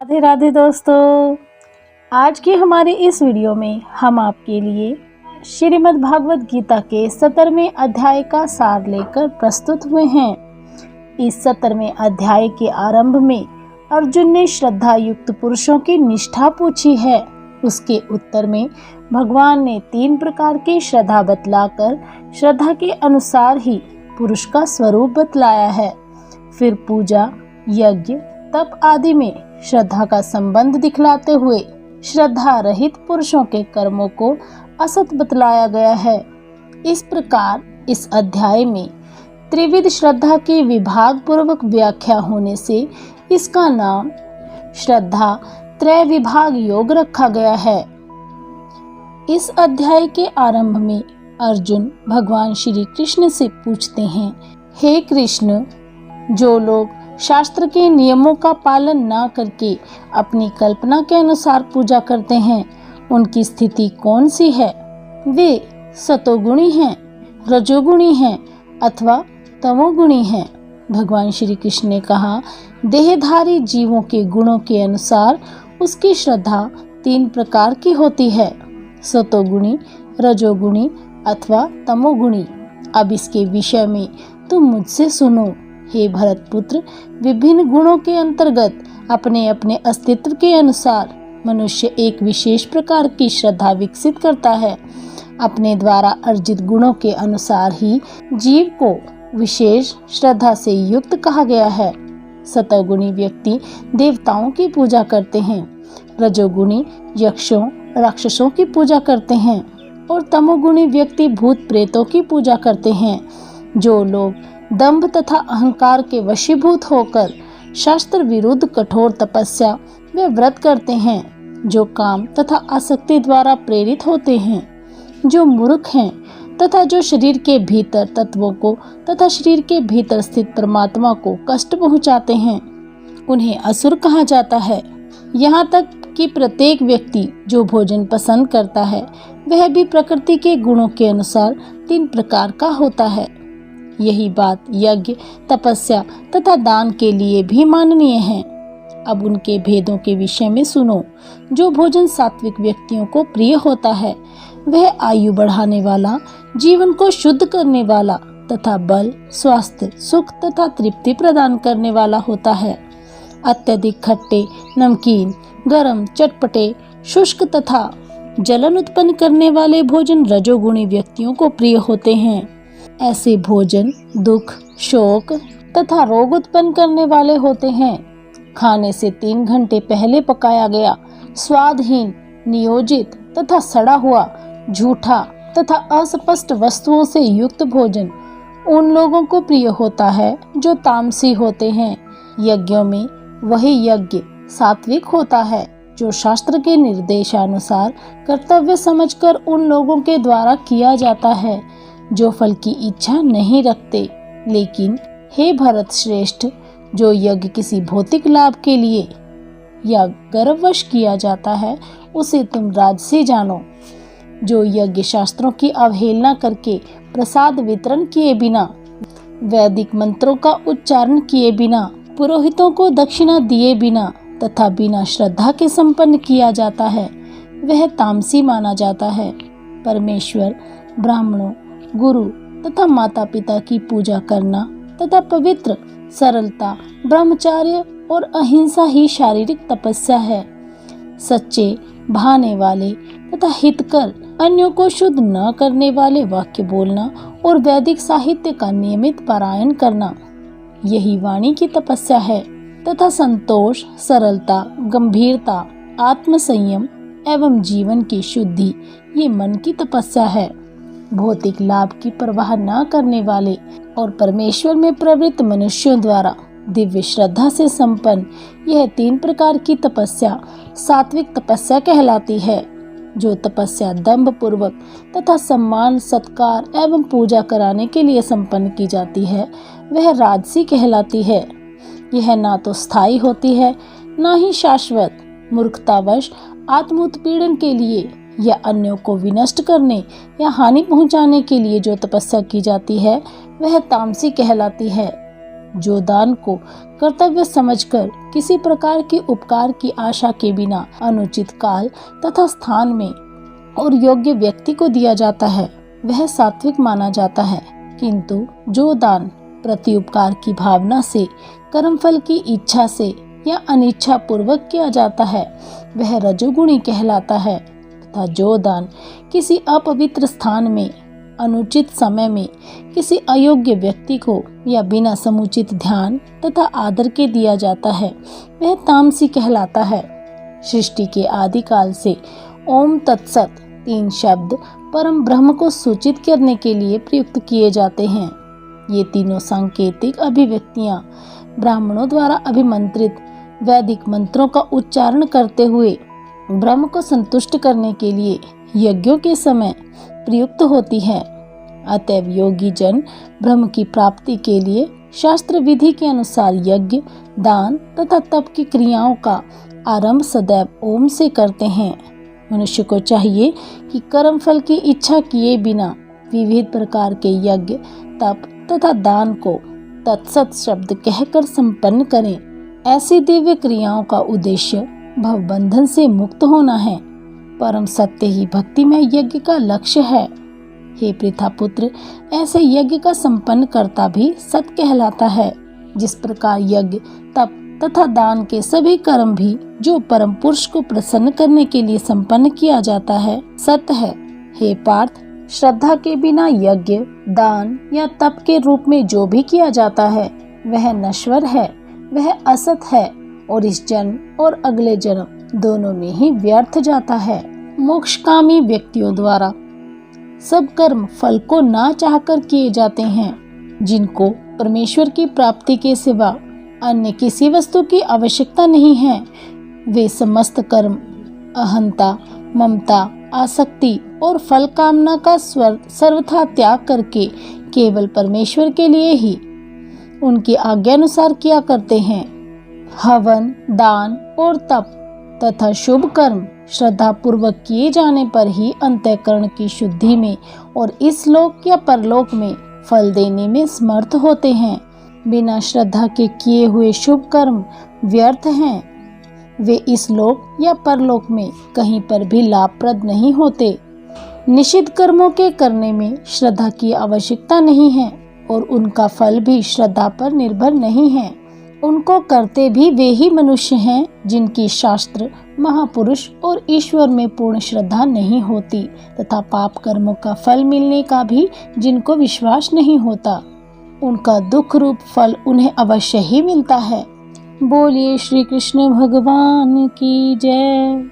राधे राधे दोस्तों, आज की हमारी इस वीडियो में हम आपके लिए श्रीमद् भागवत गीता के 17वें अध्याय का सार लेकर प्रस्तुत हुए हैं। इस 17वें अध्याय के आरंभ में अर्जुन ने श्रद्धा युक्त पुरुषों की निष्ठा पूछी है। उसके उत्तर में भगवान ने 3 प्रकार की श्रद्धा बतलाकर श्रद्धा के अनुसार ही पुरुष का स्वरूप बतलाया है। फिर पूजा, यज्ञ, तप आदि में श्रद्धा का संबंध दिखलाते हुए श्रद्धा रहित पुरुषों के कर्मों को असत बतलाया गया है। इस प्रकार इस अध्याय में त्रिविध श्रद्धा की विभाग पूर्वक व्याख्या होने से इसका नाम श्रद्धा त्रय विभाग योग रखा गया है। इस अध्याय के आरंभ में अर्जुन भगवान श्री कृष्ण से पूछते हैं, हे कृष्ण, जो लोग शास्त्र के नियमों का पालन ना करके अपनी कल्पना के अनुसार पूजा करते हैं, उनकी स्थिति कौन सी है? वे सतोगुणी हैं, रजोगुणी हैं अथवा तमोगुणी हैं? भगवान श्री कृष्ण ने कहा, देहधारी जीवों के गुणों के अनुसार उसकी श्रद्धा 3 प्रकार की होती है, सतोगुणी, रजोगुणी अथवा तमोगुणी। अब इसके विषय में तुम मुझसे सुनो। हे भरत पुत्र, विभिन्न गुणों के अंतर्गत अपने अपने अस्तित्व के अनुसार मनुष्य एक विशेष प्रकार की श्रद्धा विकसित करता है। अपने द्वारा अर्जित गुणों के अनुसार ही जीव को विशेष श्रद्धा से युक्त कहा गया है। सतोगुणी व्यक्ति देवताओं की पूजा करते हैं, रजोगुणी यक्षों राक्षसों की पूजा करते हैं और तमोगुणी व्यक्ति भूत प्रेतों की पूजा करते हैं। जो लोग दंभ तथा अहंकार के वशीभूत होकर शास्त्र विरुद्ध कठोर तपस्या व व्रत करते हैं, जो काम तथा आसक्ति द्वारा प्रेरित होते हैं, जो मूर्ख हैं तथा जो शरीर के भीतर तत्वों को तथा शरीर के भीतर स्थित परमात्मा को कष्ट पहुंचाते हैं, उन्हें असुर कहा जाता है। यहाँ तक कि प्रत्येक व्यक्ति जो भोजन पसंद करता है वह भी प्रकृति के गुणों के अनुसार 3 प्रकार का होता है। यही बात यज्ञ, तपस्या तथा दान के लिए भी माननीय है। अब उनके भेदों के विषय में सुनो। जो भोजन सात्विक व्यक्तियों को प्रिय होता है वह आयु बढ़ाने वाला, जीवन को शुद्ध करने वाला तथा बल, स्वास्थ्य, सुख तथा तृप्ति प्रदान करने वाला होता है। अत्यधिक खट्टे, नमकीन, गरम, चटपटे, शुष्क तथा जलन उत्पन्न करने वाले भोजन रजोगुणी व्यक्तियों को प्रिय होते हैं। ऐसे भोजन दुख, शोक तथा रोग उत्पन्न करने वाले होते हैं। खाने से 3 घंटे पहले पकाया गया, स्वादहीन, नियोजित तथा सड़ा हुआ, झूठा तथा अस्पष्ट वस्तुओं से युक्त भोजन उन लोगों को प्रिय होता है जो तामसी होते हैं। यज्ञों में वही यज्ञ सात्विक होता है जो शास्त्र के निर्देशानुसार कर्तव्य समझकर उन लोगों के द्वारा किया जाता है जो फल की इच्छा नहीं रखते। लेकिन हे भरत श्रेष्ठ, जो यज्ञ किसी भौतिक लाभ के लिए या गर्ववश किया जाता है उसे तुम राजसी जानो। जो यज्ञ शास्त्रों की अवहेलना करके प्रसाद वितरण किए बिना, वैदिक मंत्रों का उच्चारण किए बिना, पुरोहितों को दक्षिणा दिए बिना तथा बिना श्रद्धा के संपन्न किया जाता है वह तामसी माना जाता है। परमेश्वर, ब्राह्मणों, गुरु तथा माता पिता की पूजा करना तथा पवित्र, सरलता, ब्रह्मचर्य और अहिंसा ही शारीरिक तपस्या है। सच्चे, भाने वाले तथा हितकर, अन्यों को शुद्ध न करने वाले वाक्य बोलना और वैदिक साहित्य का नियमित पारायण करना, यही वाणी की तपस्या है। तथा संतोष, सरलता, गंभीरता, आत्मसंयम एवं जीवन की शुद्धि ये मन की तपस्या है। भौतिक लाभ की परवाह न करने वाले और परमेश्वर में प्रवृत्त मनुष्यों द्वारा दिव्य श्रद्धा से संपन्न यह 3 प्रकार की तपस्या सात्विक तपस्या कहलाती है। जो तपस्या दंभ पूर्वक तथा सम्मान, सत्कार एवं पूजा कराने के लिए संपन्न की जाती है वह राजसी कहलाती है। यह ना तो स्थायी होती है ना ही शाश्वत। मूर्खतावश आत्मोत्पीड़न के लिए या अन्यों को विनष्ट करने या हानि पहुंचाने के लिए जो तपस्या की जाती है वह तामसी कहलाती है। जो दान को कर्तव्य समझकर किसी प्रकार के उपकार की आशा के बिना अनुचित काल तथा स्थान में और योग्य व्यक्ति को दिया जाता है वह सात्विक माना जाता है, किंतु जो दान प्रति उपकार की भावना से, कर्मफल की इच्छा से या अनिच्छा पूर्वक किया जाता है वह रजोगुणी कहलाता है, तथा जो दान किसी अपवित्र स्थान में, अनुचित समय में किसी अयोग्य व्यक्ति को या बिना समुचित ध्यान तथा आदर के दिया जाता है वह तामसी कहलाता है। सृष्टि के आदि काल से ओम तत्सत 3 शब्द परम ब्रह्म को सूचित करने के लिए प्रयुक्त किए जाते हैं। ये तीनों सांकेतिक अभिव्यक्तियां ब्राह्मणों द्वारा अभिमंत्रित वैदिक मंत्रों का उच्चारण करते हुए ब्रह्म को संतुष्ट करने के लिए यज्ञों के समय प्रयुक्त होती है। अतएव योगी जन ब्रह्म की प्राप्ति के लिए शास्त्र विधि के अनुसार यज्ञ, दान तथा तप की क्रियाओं का आरंभ सदैव ओम से करते हैं। मनुष्य को चाहिए कि कर्म फल की इच्छा किए बिना विविध प्रकार के यज्ञ, तप तथा दान को तत्सत शब्द कहकर संपन्न करें। ऐसी दिव्य क्रियाओं का उद्देश्य भवबंधन से मुक्त होना है। परम सत्य ही भक्तिमय यज्ञ का लक्ष्य है। हे पृथा पुत्र, ऐसे यज्ञ का संपन्न करता भी सत कहलाता है। जिस प्रकार यज्ञ, तप तथा दान के सभी कर्म भी जो परम पुरुष को प्रसन्न करने के लिए संपन्न किया जाता है सत है। हे पार्थ, श्रद्धा के बिना यज्ञ, दान या तप के रूप में जो भी किया जाता है वह नश्वर है, वह असत है और इस जन्म और अगले जन्म दोनों में ही व्यर्थ जाता है। मोक्षकामी व्यक्तियों द्वारा सब कर्म फल को ना चाहकर किए जाते हैं। जिनको परमेश्वर की प्राप्ति के सिवा अन्य किसी वस्तु की आवश्यकता नहीं है, वे समस्त कर्म अहंता, ममता, आसक्ति और फल कामना का सर्वथा त्याग करके केवल परमेश्वर के लिए ही उनकी आज्ञानुसार किया करते हैं। हवन, दान और तप तथा शुभ कर्म श्रद्धा पूर्वक किए जाने पर ही अंतःकरण की शुद्धि में और इस लोक या परलोक में फल देने में समर्थ होते हैं। बिना श्रद्धा के किए हुए शुभ कर्म व्यर्थ हैं। वे इस लोक या परलोक में कहीं पर भी लाभप्रद नहीं होते। निषिद्ध कर्मों के करने में श्रद्धा की आवश्यकता नहीं है और उनका फल भी श्रद्धा पर निर्भर नहीं है। उनको करते भी वे ही मनुष्य हैं जिनकी शास्त्र, महापुरुष और ईश्वर में पूर्ण श्रद्धा नहीं होती तथा पाप कर्मों का फल मिलने का भी जिनको विश्वास नहीं होता। उनका दुख रूप फल उन्हें अवश्य ही मिलता है। बोलिए श्री कृष्ण भगवान की जय।